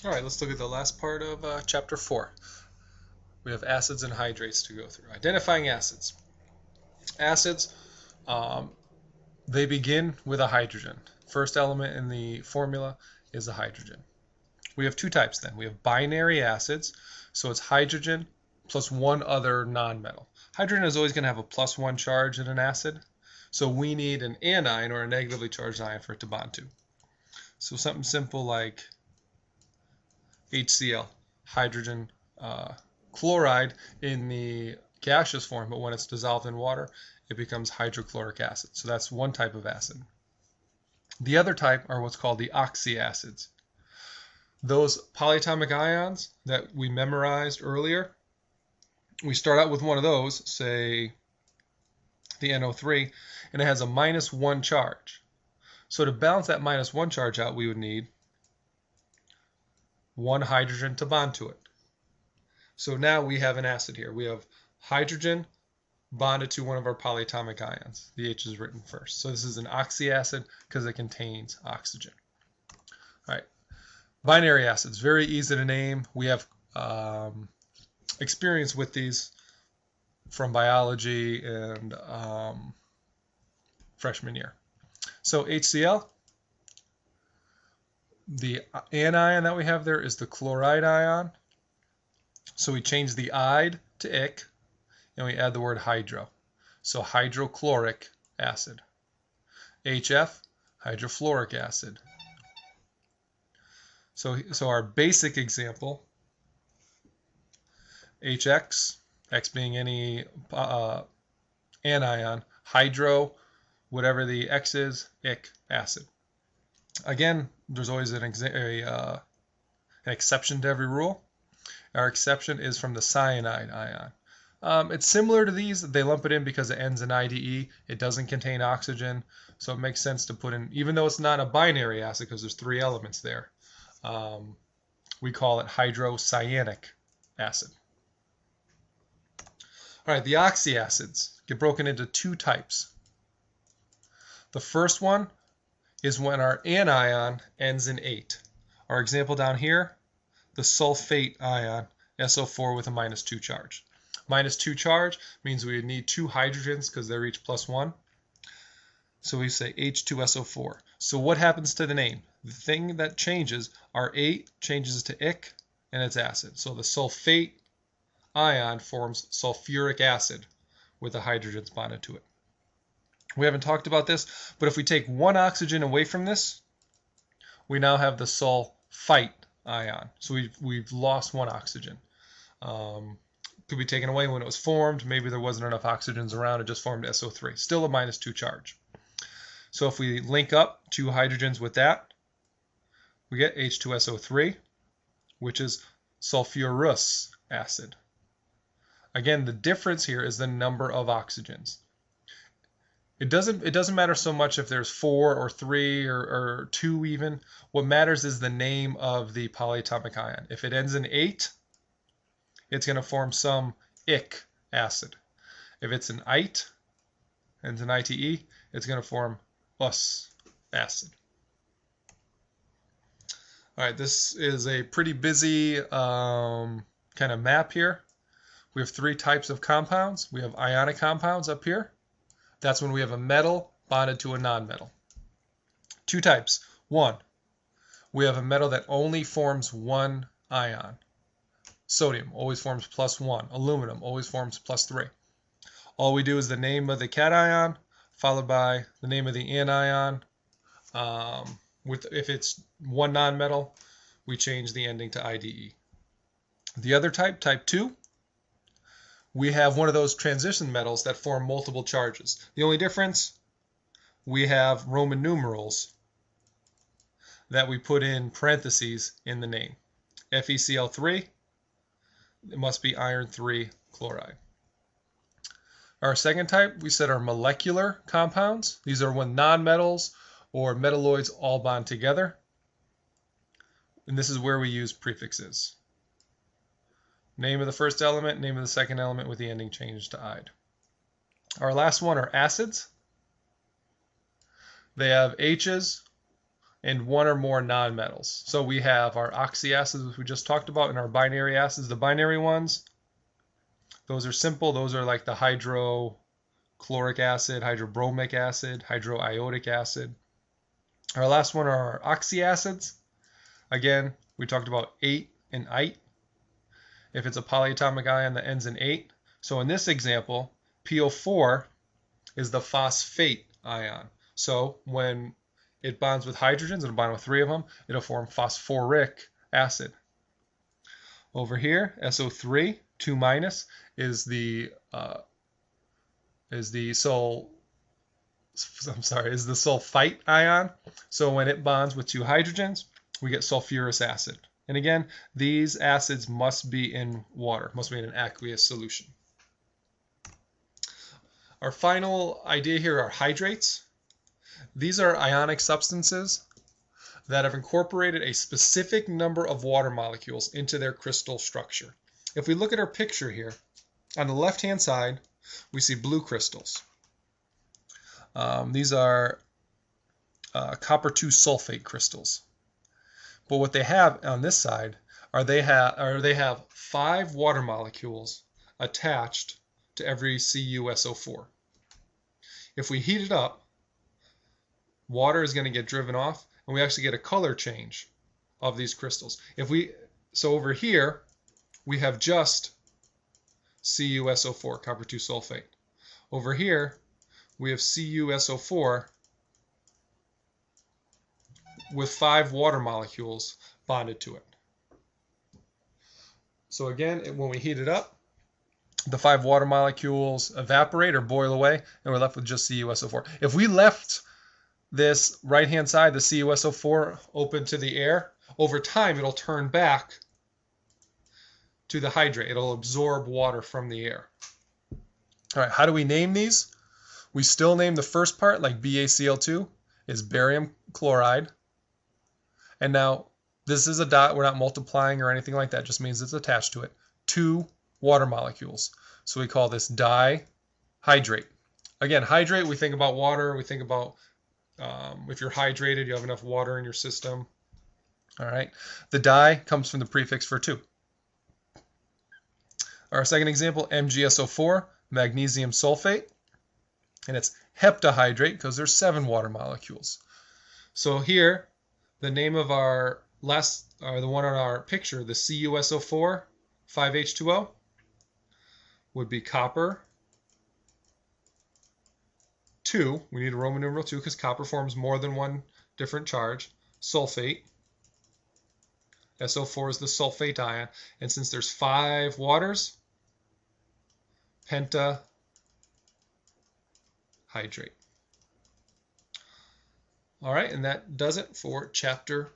All right, let's look at the last part of chapter 4. We have acids and hydrates to go through. Identifying acids. Acids, um, they begin with a hydrogen. First element in the formula is a hydrogen. We have two types then. We have binary acids, so it's hydrogen plus one other nonmetal. Hydrogen is always going to have a +1 charge in an acid, so we need an anion or a negatively charged ion for it to bond to. So something simple like HCl, hydrogen chloride in the gaseous form, but when it's dissolved in water, it becomes hydrochloric acid. So that's one type of acid. The other type are what's called the oxyacids. Those polyatomic ions that we memorized earlier, we start out with one of those, say the NO3, and it has a -1 charge. So to balance that -1 charge out, we would need one hydrogen to bond to it. So now we have an acid here. We have hydrogen bonded to one of our polyatomic ions. The H is written first. So this is an oxyacid because it contains oxygen. All right. Binary acids, very easy to name. We have experience with these from biology and freshman year. So HCl, the anion that we have there is the chloride ion. So we change the "ide" to "ic", and we add the word hydro. So hydrochloric acid. HF, hydrofluoric acid. So our basic example, HX, X being any anion, hydro, whatever the X is, ic, acid. Again, there's always an exception to every rule. Our exception is from the cyanide ion. It's similar to these. They lump it in because it ends in IDE. It doesn't contain oxygen, so it makes sense to put in, even though it's not a binary acid because there's 3 elements there. We call it hydrocyanic acid. All right, the oxyacids get broken into 2 types. The first one is when our anion ends in 8. Our example down here, the sulfate ion, SO4 with a -2 charge. -2 charge means we would need 2 hydrogens because they're each +1. So we say H2SO4. So what happens to the name? The thing that changes, our 8 changes to ic, and it's acid. So the sulfate ion forms sulfuric acid with the hydrogens bonded to it. We haven't talked about this, but if we take 1 oxygen away from this, we now have the sulfite ion. So we've lost 1 oxygen. Could be taken away when it was formed. Maybe there wasn't enough oxygens around. It just formed SO3. Still a -2 charge. So if we link up 2 hydrogens with that, we get H2SO3, which is sulfurous acid. Again, the difference here is the number of oxygens. It doesn't matter so much if there's 4 or 3 or 2 even. What matters is the name of the polyatomic ion. If it ends in 8, it's going to form some ic acid. If it's an ite, ends in ITE, it's going to form us acid. All right, this is a pretty busy kind of map here. We have 3 types of compounds. We have ionic compounds up here. That's when we have a metal bonded to a nonmetal. 2 types. 1, we have a metal that only forms 1 ion. Sodium always forms +1. Aluminum always forms +3. All we do is the name of the cation followed by the name of the anion. If it's 1 nonmetal, we change the ending to IDE. The other type, type 2, we have one of those transition metals that form multiple charges. The only difference, we have Roman numerals that we put in parentheses in the name. FeCl3, it must be iron 3 chloride. Our second type, we said, are molecular compounds. These are when nonmetals or metalloids all bond together. And this is where we use prefixes. Name of the first element, name of the second element with the ending changed to "ide." Our last one are acids. They have H's and one or more nonmetals. So we have our oxyacids, which we just talked about, and our binary acids. The binary ones, those are simple. Those are like the hydrochloric acid, hydrobromic acid, hydroiodic acid. Our last one are our oxyacids. Again, we talked about 8 and ite. If it's a polyatomic ion that ends in 8. So in this example, PO4 is the phosphate ion. So when it bonds with hydrogens, it'll bond with 3 of them, it'll form phosphoric acid. Over here, SO3, 2 minus, is the sulfite ion. So when it bonds with 2 hydrogens, we get sulfurous acid. And again, these acids must be in water, must be in an aqueous solution. Our final idea here are hydrates. These are ionic substances that have incorporated a specific number of water molecules into their crystal structure. If we look at our picture here, on the left-hand side, we see blue crystals. These are copper 2 sulfate crystals. But what they have on this side are they have 5 water molecules attached to every CuSO4. If we heat it up, water is going to get driven off, and we actually get a color change of these crystals. So over here, we have just CuSO4, copper 2 sulfate. Over here, we have CuSO4 with 5 water molecules bonded to it. So again, when we heat it up, the 5 water molecules evaporate or boil away, and we're left with just CuSO4. If we left this right-hand side, the CuSO4, open to the air, over time it'll turn back to the hydrate. It'll absorb water from the air. All right, how do we name these? We still name the first part, like BaCl2, is barium chloride. And now, this is a dot. We're not multiplying or anything like that. It just means it's attached to it. 2 water molecules. So we call this dihydrate. Again, hydrate, we think about water. We think about if you're hydrated, you have enough water in your system. All right. The di comes from the prefix for 2. Our second example, MgSO4, magnesium sulfate. And it's heptahydrate because there's 7 water molecules. So here, the name of our the one on our picture, the CuSO4, 5H2O, would be copper 2. We need a Roman numeral 2 because copper forms more than one different charge. Sulfate. SO4 is the sulfate ion. And since there's 5 waters, pentahydrate. All right, and that does it for chapter